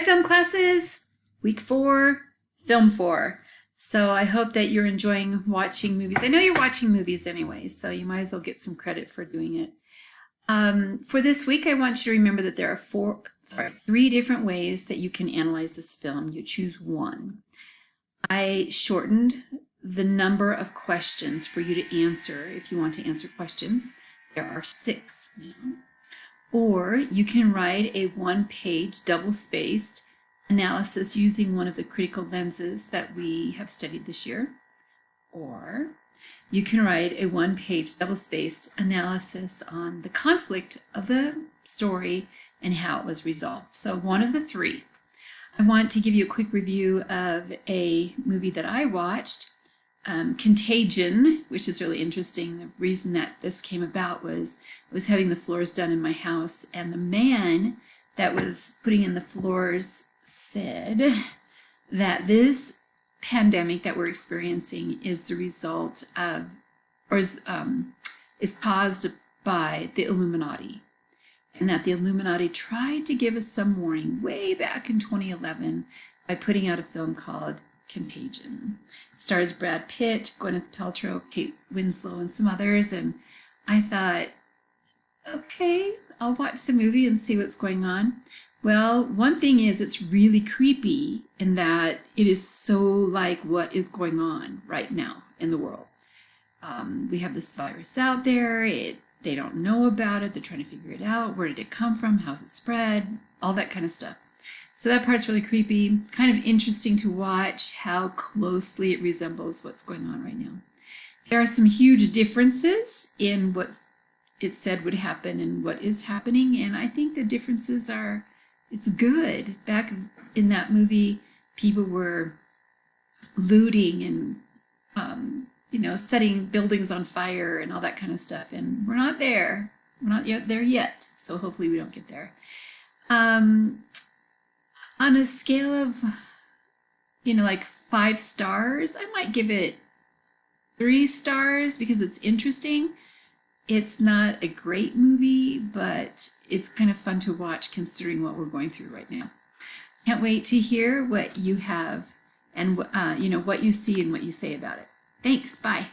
film classes, week 4, film 4. So I hope that you're enjoying watching movies. I know you're watching movies anyway, so you might as well get some credit for doing it. For this week, I want you to remember that there are 3 different ways that you can analyze this film. You choose one. I shortened the number of questions for you to answer if you want to answer questions. There are 6 now. Or you can write a 1-page double-spaced analysis using one of the critical lenses that we have studied this year. Or you can write a 1-page double-spaced analysis on the conflict of the story and how it was resolved. So one of the 3. I want to give you a quick review of a movie that I watched, Contagion, which is really interesting. The reason that this came about was I was having the floors done in my house, and the man that was putting in the floors said that this pandemic that we're experiencing is the result of, or is caused by the Illuminati, and that the Illuminati tried to give us some warning way back in 2011 by putting out a film called Contagion. It stars Brad Pitt, Gwyneth Paltrow, Kate Winslow, and some others, and I thought, okay, I'll watch the movie and see what's going on. Well, one thing is it's really creepy in that it is so like what is going on right now in the world. We have this virus out there. They don't know about it. They're trying to figure it out. Where did it come from? How's it spread? All that kind of stuff. So that part's really creepy. Kind of interesting to watch how closely it resembles what's going on right now. There are some huge differences in what it said would happen and what is happening, and I think the differences are, it's good. Back in that movie, people were looting and setting buildings on fire and all that kind of stuff, and we're not there. We're not there yet, so hopefully we don't get there. On a scale of, like 5 stars, I might give it 3 stars because it's interesting. It's not a great movie, but it's kind of fun to watch considering what we're going through right now. Can't wait to hear what you have and what you see and what you say about it. Thanks. Bye.